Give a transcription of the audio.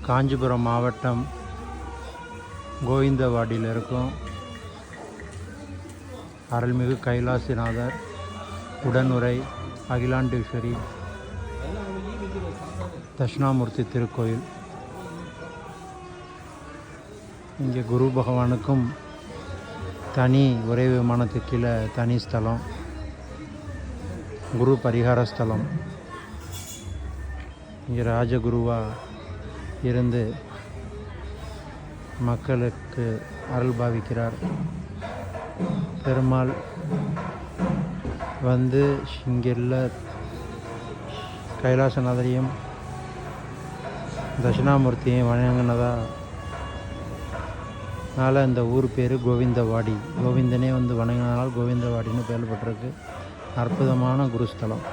காஞ்சிபுரம் மாவட்டம் கோவிந்தவாடியில் இருக்கும் அருள்மிகு கைலாசிநாதர் உடனுரை அகிலாண்டேஸ்வரி தட்சிணாமூர்த்தி திருக்கோயில். இங்கே குரு பகவானுக்கும் தனி ஒரே விமானத்துக்கு கீழே தனி ஸ்தலம், குரு பரிகார ஸ்தலம். இங்கே ராஜகுருவாக இருந்து மக்களுக்கு அருள் பாவிக்கிறார். பெருமாள் வந்து இங்குள்ள கைலாசநாதரையும் தட்சிணாமூர்த்தியையும் வணங்கினதால் இந்த ஊர் பேர் கோவிந்தவாடி. கோவிந்தனே வந்து வணங்கினால் கோவிந்தவாடின்னு பேர் பெற்றிருக்கு. அற்புதமான குருஸ்தலம்.